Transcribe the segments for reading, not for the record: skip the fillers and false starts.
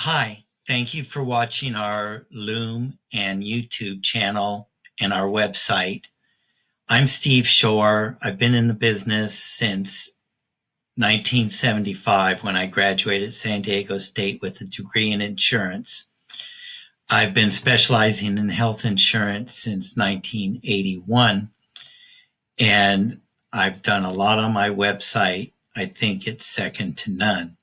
Hi, thank you for watching our Loom and YouTube channel and our website. I'm Steve Shore. I've been in the business since 1975 when I graduated San Diego State with a degree in insurance. I've been specializing in health insurance since 1981, and I've done a lot on my website. I think it's second to none.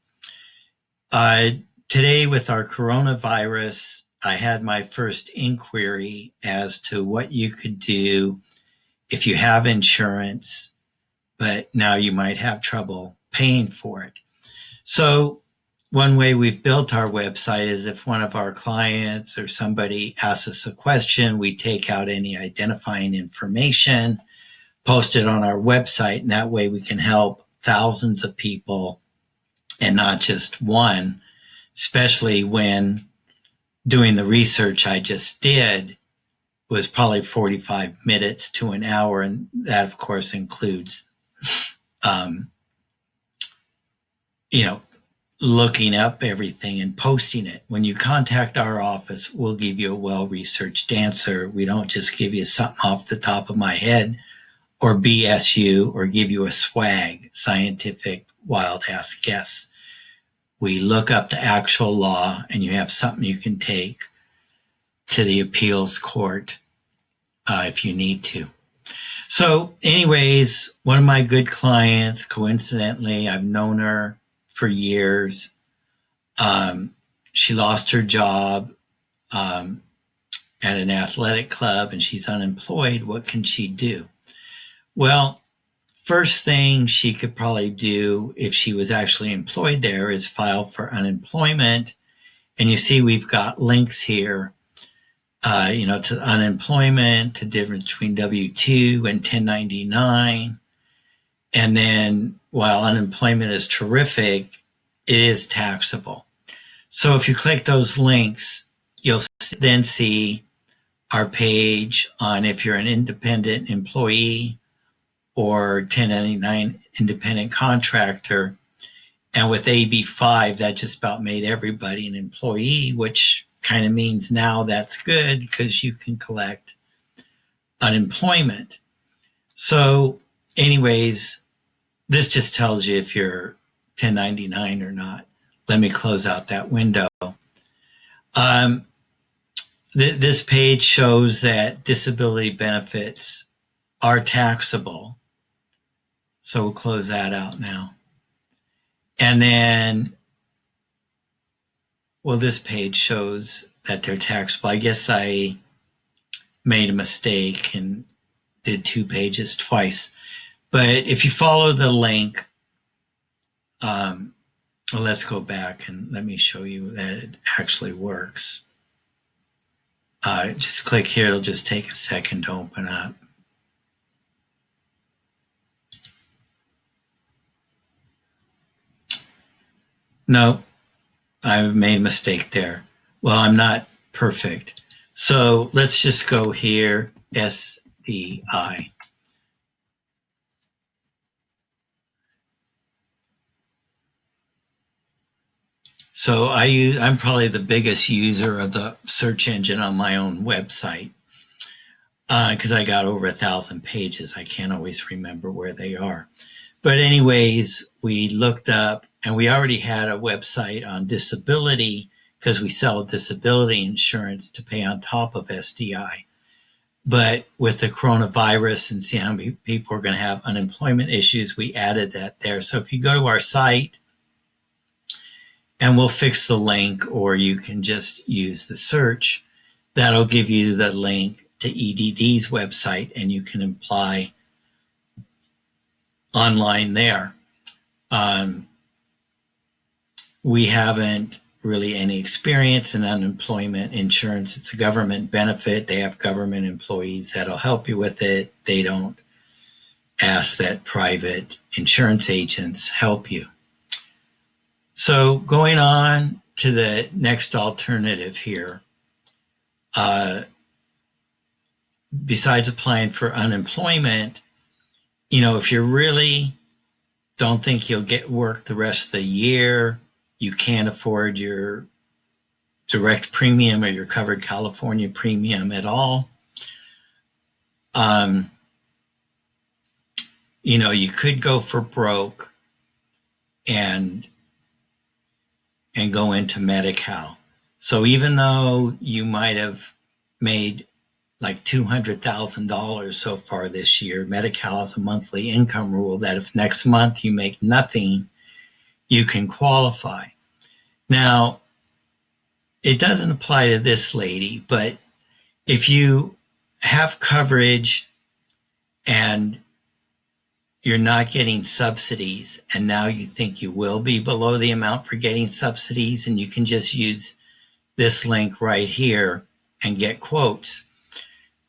Today, with our coronavirus, I had my first inquiry as to what you could do if you have insurance, but now you might have trouble paying for it. So, one way we've built our website is if one of our clients or somebody asks us a question, we take out any identifying information, post it on our website, and that way we can help thousands of people and not just one. Especially when doing the research I just did was probably 45 minutes to an hour. And that, of course, includes, um, looking up everything and posting it. When you contact our office, we'll give you a well-researched answer. We don't just give you something off the top of my head or BS you or give you a swag, scientific, wild-ass guess. We look up the actual law, and you have something you can take to the appeals court if you need to. So anyways, one of my good clients, coincidentally, I've known her for years. She lost her job at an athletic club, and she's unemployed. What can she do? Well, first thing she could probably do if she was actually employed there is file for unemployment. And you see we've got links here, to unemployment, to difference between W-2 and 1099. And then while unemployment is terrific, it is taxable. So if you click those links, you'll then see our page on if you're an independent employee or 1099 independent contractor. And with AB5, that just about made everybody an employee, which kind of means now that's good because you can collect unemployment. So anyways, this just tells you if you're 1099 or not. Let me close out that window. This page shows that disability benefits are taxable. So we'll close that out now. And then, this page shows that they're taxable. I guess I made a mistake and did 2 pages twice. But if you follow the link, let's go back and let me show you that it actually works. Just click here. It'll just take a second to open up. No, I've made a mistake there. Well, I'm not perfect. So let's just go here, SDI. So I'm probably the biggest user of the search engine on my own website because I got over 1,000 pages. I can't always remember where they are. But anyways, we looked up, and we already had a website on disability because we sell disability insurance to pay on top of SDI. But with the coronavirus and seeing how many people are going to have unemployment issues, we added that there. So if you go to our site, and we'll fix the link, or you can just use the search, that'll give you the link to EDD's website, and you can apply online there. We haven't really any experience in unemployment insurance. It's a government benefit. They have government employees that'll help you with it. They don't ask that private insurance agents help you. So going on to the next alternative here, besides applying for unemployment, if you really don't think you'll get work the rest of the year, you can't afford your direct premium or your covered California premium at all. You could go for broke and go into Medi Cal. So even though you might have made like $200,000 so far this year, Medi Cal has a monthly income rule that if next month you make nothing, you can qualify. Now, it doesn't apply to this lady, but if you have coverage and you're not getting subsidies, and now you think you will be below the amount for getting subsidies, and you can just use this link right here and get quotes.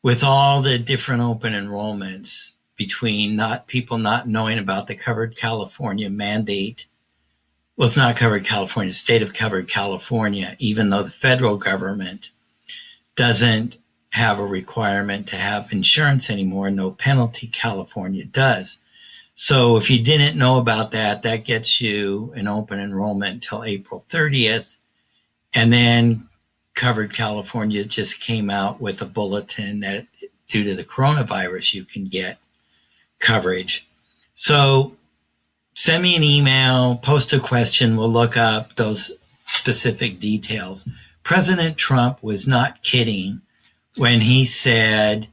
With all the different open enrollments between people not knowing about the Covered California mandate, well, it's not Covered California, state of Covered California, even though the federal government doesn't have a requirement to have insurance anymore, no penalty, California does. So if you didn't know about that, that gets you an open enrollment until April 30th. And then Covered California just came out with a bulletin that due to the coronavirus, you can get coverage. So send me an email, post a question, we'll look up those specific details. President Trump was not kidding when he said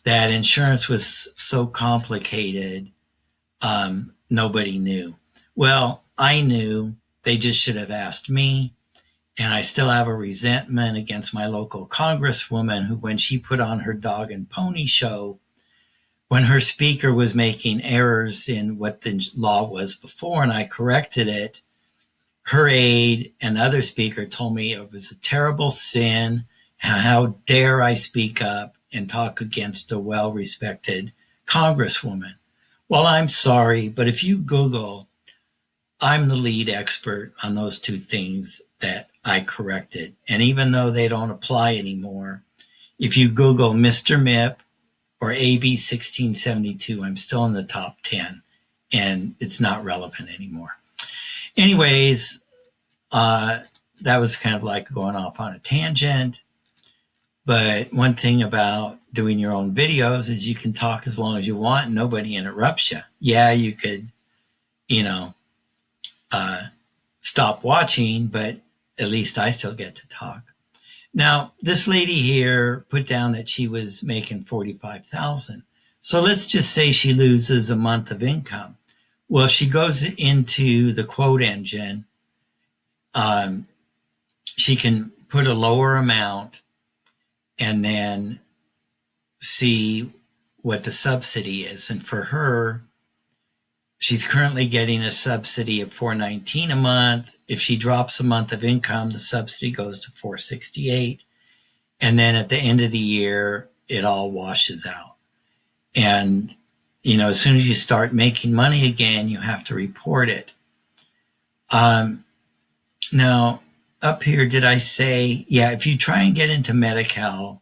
that insurance was so complicated, nobody knew. Well, I knew. They just should have asked me. And I still have a resentment against my local congresswoman who, when she put on her dog and pony show, when her speaker was making errors in what the law was before, and I corrected it, her aide and the other speaker told me it was a terrible sin. How dare I speak up and talk against a well-respected congresswoman? Well, I'm sorry, but if you Google, I'm the lead expert on those two things that I corrected. And even though they don't apply anymore, if you Google Mr. MIP or AB 1672, I'm still in the top 10, and it's not relevant anymore. Anyways, that was kind of like going off on a tangent. But one thing about doing your own videos is you can talk as long as you want and nobody interrupts you. Yeah, you could, stop watching, but at least I still get to talk. Now, this lady here put down that she was making $45,000. So let's just say she loses a month of income. Well, if she goes into the quote engine, she can put a lower amount and then see what the subsidy is. And for her, she's currently getting a subsidy of $419 a month. If she drops a month of income, the subsidy goes to $468. And then at the end of the year, it all washes out. And, as soon as you start making money again, you have to report it. Now, up here, did I say, yeah, if you try and get into Medi Cal,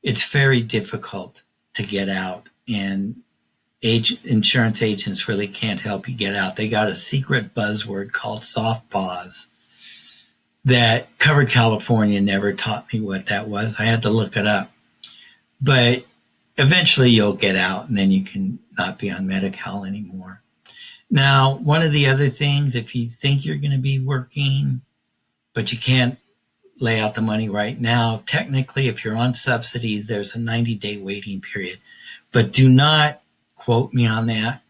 it's very difficult to get out. And insurance agents really can't help you get out. They got a secret buzzword called soft pause that Covered California never taught me what that was. I had to look it up. But eventually you'll get out and then you can not be on Medi Cal anymore. Now, one of the other things, if you think you're going to be working, but you can't lay out the money right now, technically, if you're on subsidies, there's a 90-day waiting period. But do not quote me on that.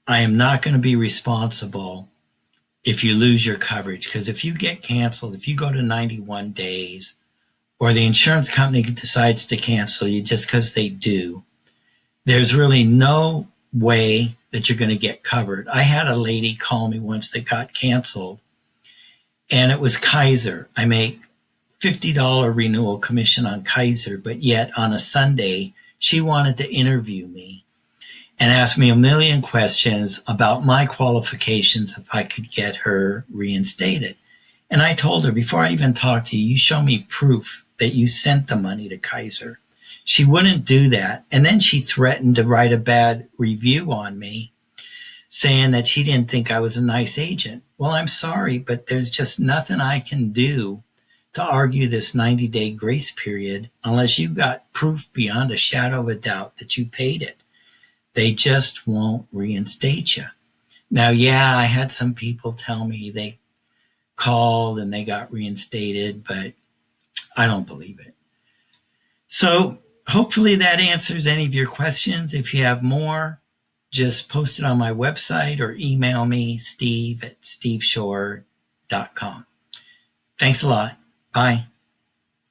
I am not going to be responsible if you lose your coverage, because if you get canceled, if you go to 91 days, or the insurance company decides to cancel you just because they do, there's really no way that you're going to get covered. I had a lady call me once that got canceled, and it was Kaiser. I make $50 renewal commission on Kaiser, but yet on a Sunday, she wanted to interview me and ask me a million questions about my qualifications if I could get her reinstated. And I told her, before I even talk to you, you show me proof that you sent the money to Kaiser. She wouldn't do that. And then she threatened to write a bad review on me, saying that she didn't think I was a nice agent. Well, I'm sorry, but there's just nothing I can do to argue this 90-day grace period unless you've got proof beyond a shadow of a doubt that you paid it. They just won't reinstate you. Now, yeah, I had some people tell me they called and they got reinstated, but I don't believe it. So hopefully that answers any of your questions. If you have more, just post it on my website or email me, steve@steveshore.com. Thanks a lot. Bye.